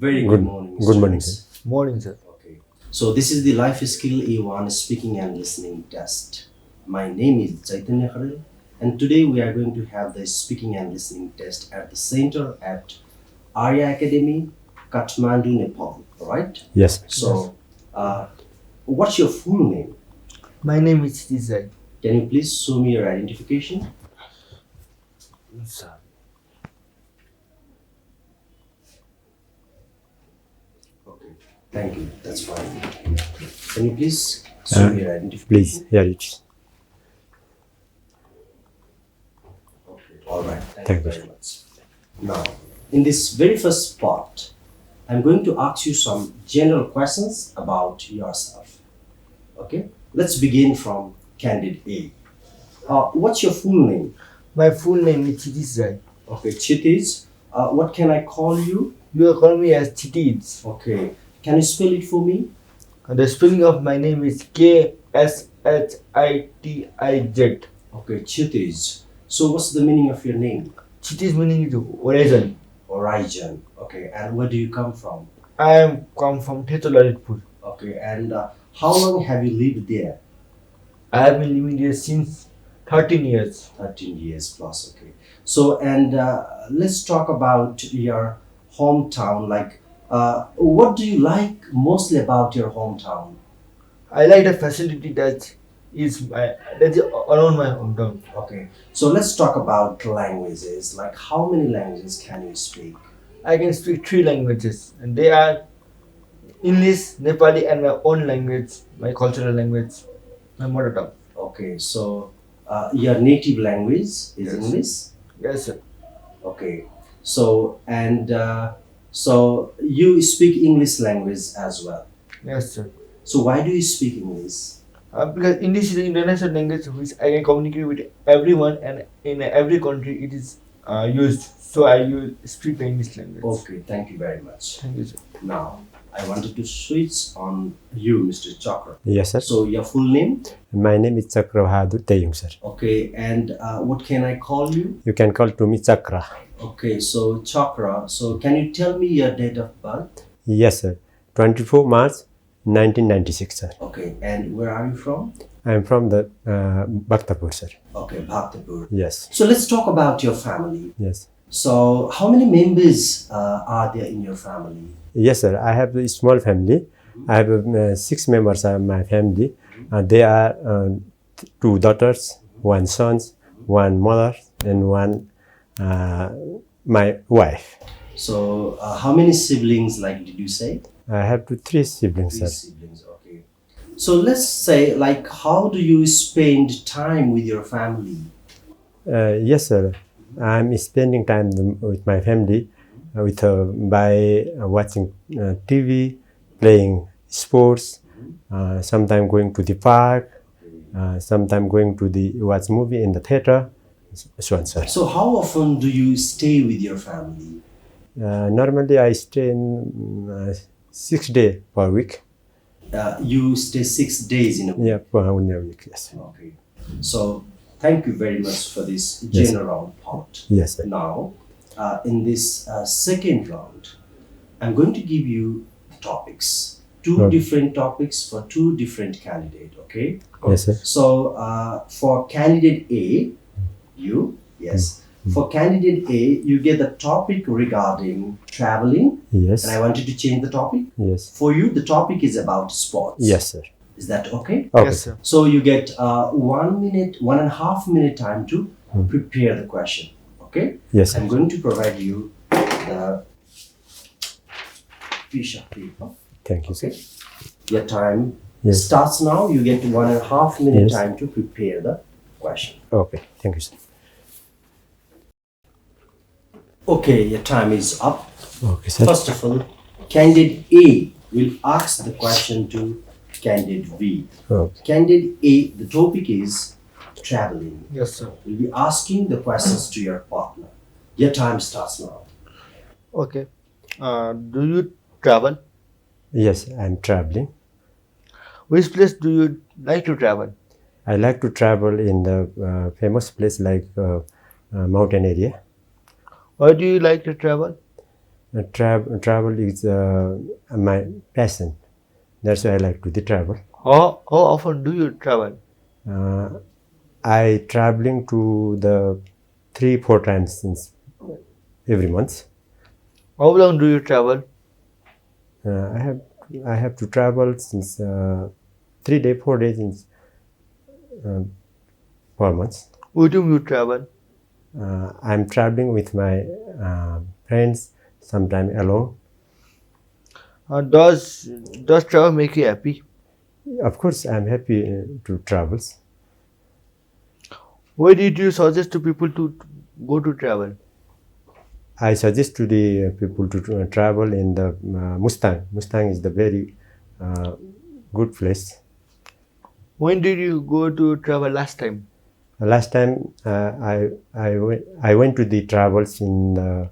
Very good morning. Good morning, sir. students. Morning, sir. Okay. So this is the Lifeskill A1 speaking and listening test. My name is Chaitanya Kharel, and today we are going to have the speaking and listening test at the center at Arya Academy, Kathmandu, Nepal. All right. Yes. So, what's your full name? My name is Tizai. Can you please show me your identification? Sir. Okay. Thank you. That's fine. Can you please show me your identification? Please, here it is. Okay. All right. Thank Thank you you. very much. Now, in this very first part, I'm going to ask you some general questions about yourself. Okay. Let's begin from candidate A. What's your full name? My full name is Tizai. Okay, Chitiz. What can I call you? You are calling me as Titiz. Okay. Can you spell it for me? The spelling of my name is Kshitiz. Okay, Chitiz. So what's the meaning of your name? Chitiz meaning is origin. Origin. Okay, and where do you come from? I am come from Lalitpur. Okay, and how long have you lived there? I have been living here since 13 years. 13 years plus. Okay. So, and let's talk about your hometown. Like, what do you like mostly about your hometown? I like the facility that is around my hometown. Okay. So let's talk about languages. Like, how many languages can you speak? I can speak 3 languages, and they are English, Nepali, and my own language, my cultural language, my mother tongue. Okay. So, your native language is Yes. English. Yes, sir. Okay. So, and so you speak English language as well. Yes, sir. So why do you speak English? Because English is an international language which I can communicate with everyone, and in every country it is used. So I speak the English language. Okay, thank you very much. Thank you, sir. Now, I wanted to switch on you, Mr. Chakra. Yes, sir. So your full name? My name is Chakra Bahadur Tayung, sir. Okay, and what can I call you? You can call to me Chakra. Okay, so Chakra. So can you tell me your date of birth? Yes, sir. 24 March 1996, sir. Okay, and where are you from? I am from the Bhaktapur, sir. Okay, Bhaktapur. Yes. So let's talk about your family. Yes. So how many members are there in your family? Yes, sir. I have a small family. I have 6 members of my family. They are 2 daughters, 1 son, 1 mother, and 1 my wife. So how many siblings, like did you say? I have 3 siblings, 3 sir. siblings, okay. So let's say, like, how do you spend time with your family? Yes, sir. I'm spending time with my family by watching TV, playing sports, sometimes going to the park, sometimes going to watch movie in the theater, so on, sir. So how often do you stay with your family? Normally, I stay in 6 days per week. You stay 6 days in a week. Yeah, per week. Yes. Okay. So thank you very much for this Yes. general part. Yes, sir. Now, in this second round, I'm going to give you topics. 2 Okay. different topics for 2 different candidates, okay? Yes, sir. So, for candidate A, yes. For candidate A, you get the topic regarding traveling, Yes. and I wanted to change the topic. Yes. For you, the topic is about sports. Yes, sir. Is that okay? Okay. Yes, sir. So you get 1 minute, 1.5 minute time to prepare the question. Okay? Yes, sir. I'm going to provide you the piece of paper. Thank you, sir. Okay? Your time Yes. starts now. You get 1.5 minute Yes. time to prepare the question. Okay. Thank you, sir. Okay, your time is up. Okay, sir. First of all, candidate A will ask the question to candidate B. Okay. Candidate A, the topic is traveling. Yes, sir. Will be asking the questions to your partner. Your time starts now. Okay. Do you travel? Yes, I'm traveling. Which place do you like to travel? I like to travel in the famous place like mountain area. Why do you like to travel? Travel is my passion. That's why I like to the travel. How often do you travel? I traveling to the 3-4 times since every month. How long do you travel? I have to travel since 3 days, 4 days since 4 months. With whom you travel? I'm traveling with my friends, sometimes alone. Does travel make you happy? Of course, I'm happy to travel. Why did you suggest to people to go to travel? I suggest to the people to travel in the Mustang. Mustang is the very good place. When did you go to travel last time? Last time I went to the travels in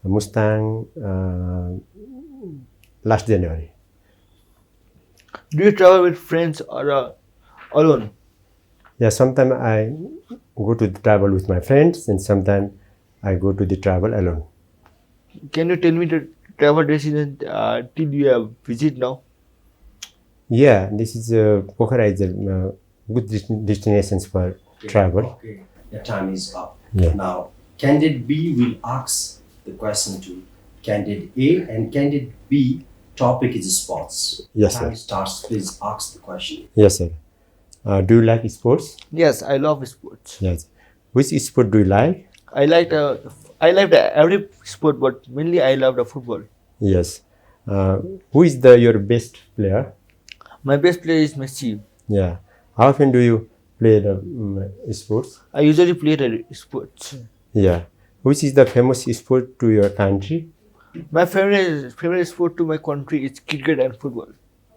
Mustang last January. Do you travel with friends or alone? Yeah, sometimes I go to the travel with my friends, and sometimes I go to the travel alone. Can you tell me the travel destination till you have visit now? Yeah, this is Pokhara is a good destinations for travel. Okay. The time is up. Yeah. Now, candidate B will ask the question to candidate A, and candidate B topic is sports. Yes, Time sir. starts. Please ask the question. Yes, sir. Do you like sports? Yes, I love sports. Yes. Which sport do you like? I like every sport, but mainly I love the football. Yes. Who is your best player? My best player is Messi. Yeah. How often do you play the sports? I usually play the sports. Yeah. Which is the famous sport to your country? My favorite sport to my country is cricket and football.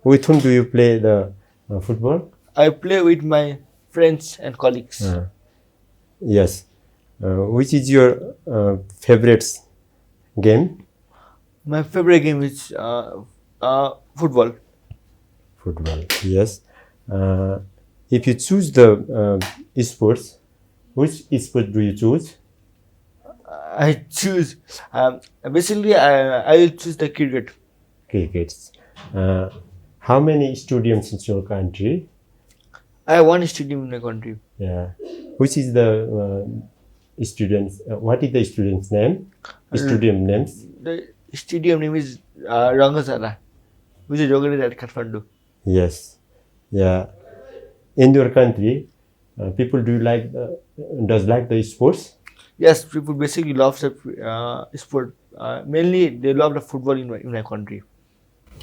With whom do you play the football? I play with my friends and colleagues. Yes. Which is your favorite game? My favorite game is football. Football. Yes. If you choose the sports, which sport do you choose? I choose basically I will choose the cricket. Cricket. How many stadiums in your country? I have one stadium in my country. Yeah. Which is the students? What is the student's name? Stadium names? The stadium name is Rangasala, which is located at Kathmandu. Yes. Yeah. In your country, people does like the sports? Yes, people basically love the sport. Mainly, they love the football in my country.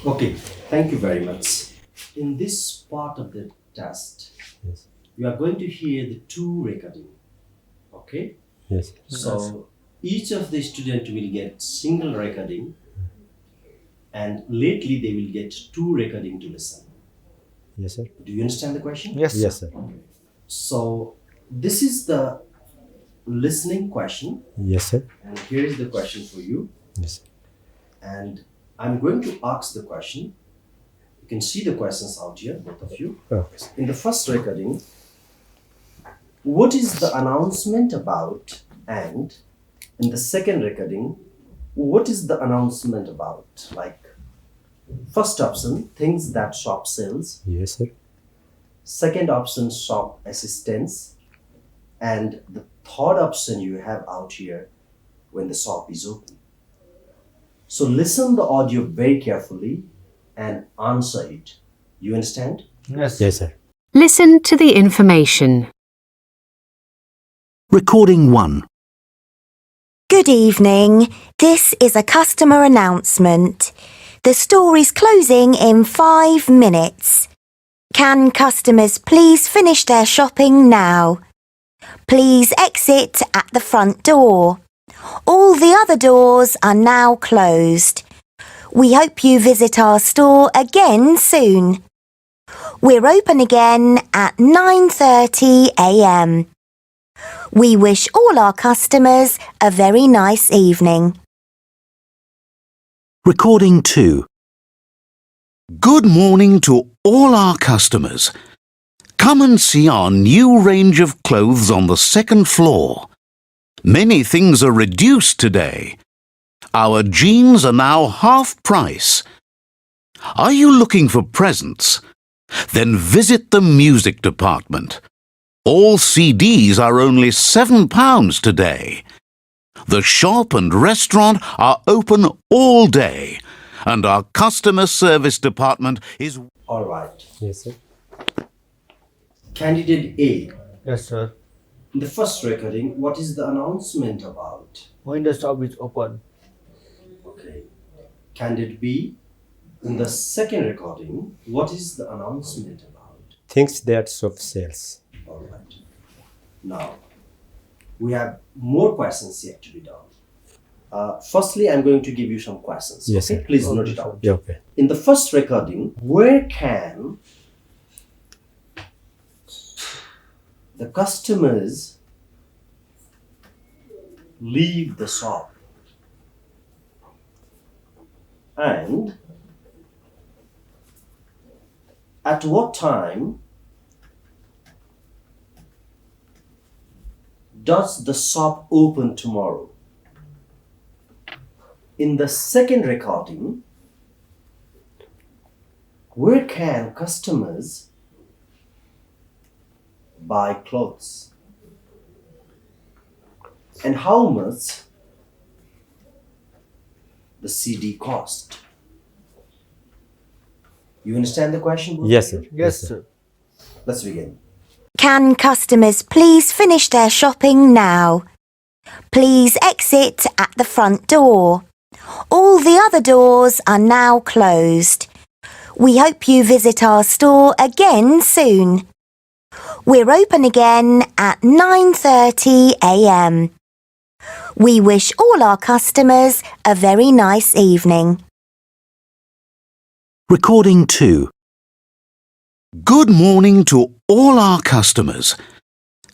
Okay. Thank you very much. In this part of the test, Yes. you are going to hear the two recording. Okay. Yes. So each of the student will get single recording, and lately they will get two recording to listen. Yes, sir. Do you understand the question? Yes. Yes, sir. So this is the listening question, Yes, sir. and here is the question for you. Yes. And I'm going to ask the question. You can see the questions out here, both of you. Okay. In the first recording, what is the announcement about? And in the second recording, what is the announcement about? Like, first option, things that shop sells. Yes, sir. Second option, shop assistance. And the third option you have out here, when the shop is open. So listen the audio very carefully and answer it. You understand? Yes. Yes, sir. Listen to the information. Recording 1. Good evening. This is a customer announcement. The store is closing in 5 minutes. Can customers please finish their shopping now? Please exit at the front door. All the other doors are now closed. We hope you visit our store again soon. We're open again at 9:30 a.m. We wish all our customers a very nice evening. Recording 2. Good morning to all our customers. Come and see our new range of clothes on the second floor. Many things are reduced today. Our jeans are now half price. Are you looking for presents? Then visit the music department. All CDs are only £7 today. The shop and restaurant are open all day, and our customer service department is... All right. Yes, sir. Candidate A, Yes, sir. in the first recording, what is the announcement about? When the shop is open. Okay. Candidate B, in the second recording, what is the announcement about? Things that shop sells. All right. Now, we have more questions yet to be done. Firstly, I'm going to give you some questions. Yes, okay? sir. Please note it out. Yeah, okay. In the first recording, where can the customers leave the shop? And at what time does the shop open tomorrow? In the second recording, where can customers buy clothes? And how much the CD cost? You understand the question? both Yes, of you? sir. Yes, sir. Let's begin. Can customers please finish their shopping now? Please exit at the front door. All the other doors are now closed. We hope you visit our store again soon. We're open again at 9:30 a.m. We wish all our customers a very nice evening. Recording 2. Good morning to all our customers.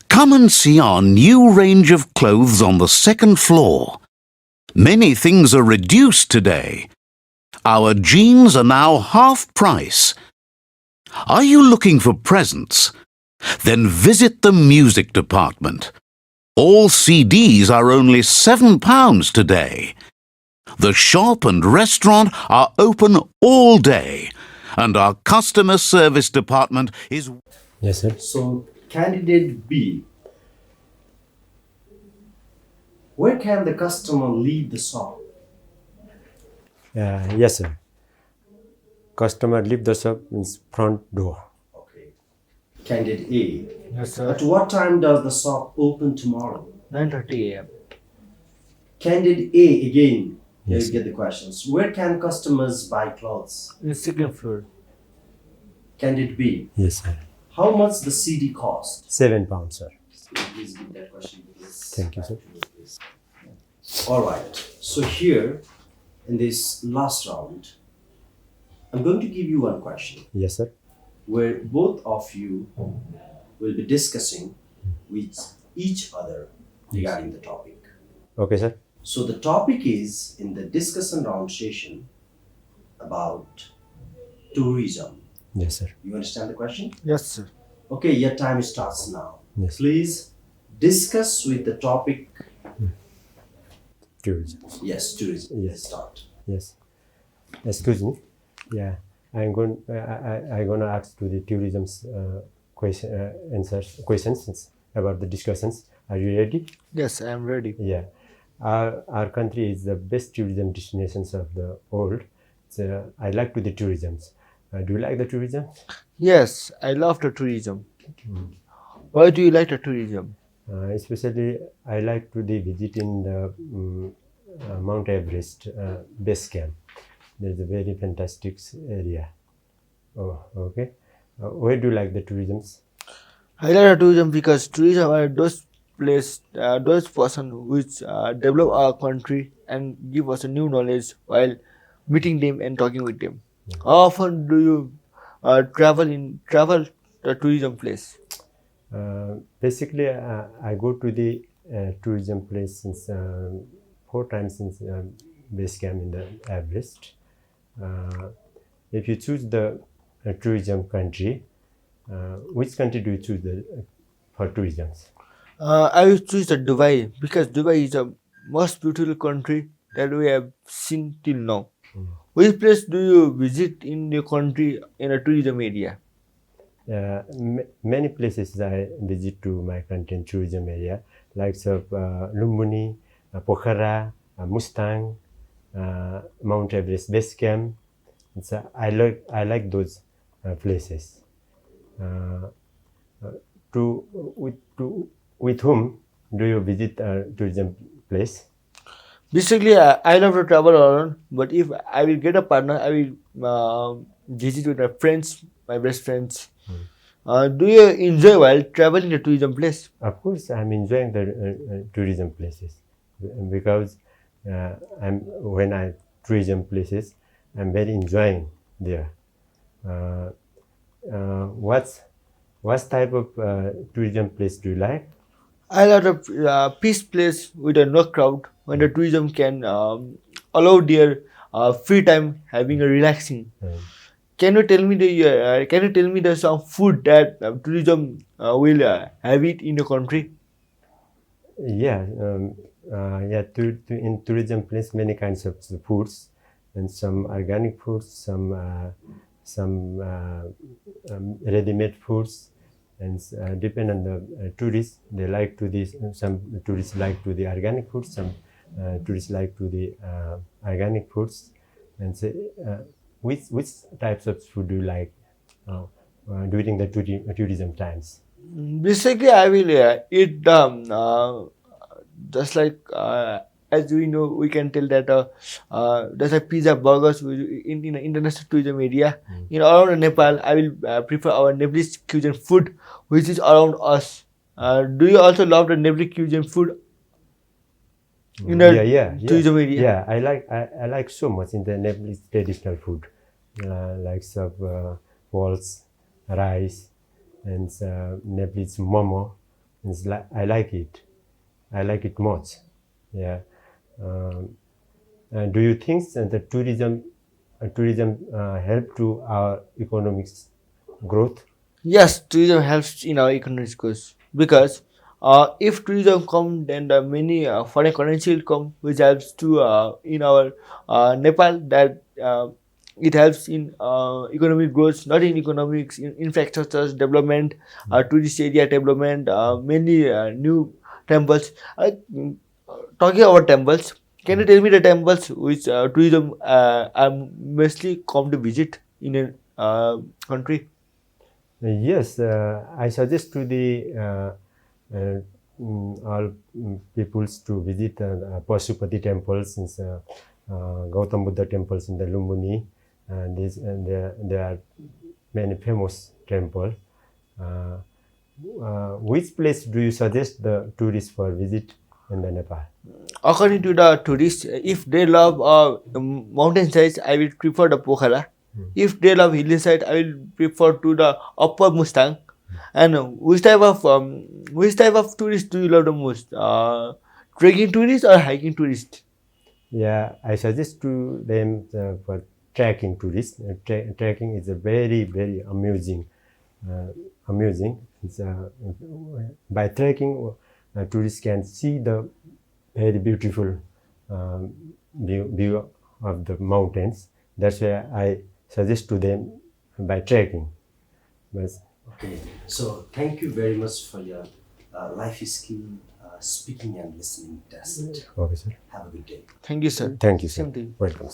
Come and see our new range of clothes on the second floor. Many things are reduced today. Our jeans are now half price. Are you looking for presents? Then visit the music department. All CDs are only £7 today. The shop and restaurant are open all day, and our customer service department is... Yes, sir. So, candidate B, where can the customer leave the shop? Yes, sir. Customer leave the shop means front door. Okay. Candidate A, Yes, sir. at what time does the shop open tomorrow? 9:30 a.m. Candidate A again. Here Yes, you get the questions. Where can customers buy clothes? In second floor. Candidate B, Yes, sir. how much the CD cost? £7, sir. Please give that question. Please. Thank you, sir. All right. So here, in this last round, I'm going to give you one question Yes, sir. where both of you will be discussing with each other regarding the topic. Okay, sir. So the topic is in the discussion round session about tourism. Yes, sir. You understand the question? Yes, sir. Okay, your time starts now. Yes. Please discuss with the topic. Tourism. Yes, tourism. Yes. Let's start. Yes. Excuse me. Yeah, I'm going. I'm gonna ask to the tourism's questions about the discussions. Are you ready? Yes, I am ready. Yeah. Our country is the best tourism destinations of the world. So I like to the tourisms. Do you like the tourism? Yes, I love the tourism. Why do you like the tourism? Especially, I like to the visit in the Mount Everest base camp. There's a very fantastic area. Oh, okay. Where do you like the tourisms? I like the tourism because tourism are those those person which develop our country and give us a new knowledge while meeting them and talking with them. How often do you travel the tourism place? Basically, I go to the tourism place since 4 times since base camp in the Everest. If you choose the tourism country, which country do you choose for tourism? I will choose the Dubai because Dubai is the most beautiful country that we have seen till now. Which place do you visit in your country in a tourism area? Many places I visit to my country in tourism area, like Lumbuni, Pokhara, Mustang, Mount Everest Base Camp. I like those places. With whom do you visit a tourism place? Basically, I love to travel around, but if I will get a partner, I will visit with my friends, my best friends. Do you enjoy while traveling to tourism place? Of course, I'm enjoying the tourism places because when I tourism places, I'm very enjoying there. What type of tourism place do you like? I love a peace place with a no crowd when the tourism can allow their free time having a relaxing. Can you tell me the some food that tourism will have it in your country? Yeah, in tourism place, many kinds of foods, and some organic foods, some ready-made foods, and depend on the tourists. They like to this. Some tourists like to the organic foods. Some tourists like to the organic foods. And say, which types of food do you like during the tourism times? Basically, I will eat just like as we know, we can tell that there's a pizza burgers in the international tourism area. In around Nepal, I will prefer our Nepalese cuisine food, which is around us. Do you also love the Nepalese cuisine food in the tourism area? Yeah, I like so much in the Nepalese traditional food, like balls, rice, and Nepalese momo. I like it. I like it much. Yeah. And do you think that the tourism help to our economics growth? Yes, tourism helps in our economic growth because if tourism come, then the many foreign currency will come, which helps to in our Nepal that it helps in economic growth, not in economics, in infrastructure development, tourist area development, many new temples. Talking about temples, can you tell me the temples which tourism are mostly come to visit in a country? Yes, I suggest to the all peoples to visit Pashupati temples, Gautam Buddha temples in the Lumbini. There are many famous temples. Which place do you suggest the tourists for visit in the Nepal? According to the tourists, if they love mountain sides, I will prefer the Pokhara. If they love hilly side, I will prefer to the upper Mustang. And which type of tourist do you love the most? Trekking tourist or hiking tourist? Yeah, I suggest to them for trekking tourists. Trekking is a very amusing. It's, by trekking, tourists can see the very beautiful view of the mountains. That's why I suggest to them by trekking. Okay, so thank you very much for your life skill speaking and listening test. Okay, sir. Have a good day. Thank you, sir. Thank you, sir. Same to you. Welcome.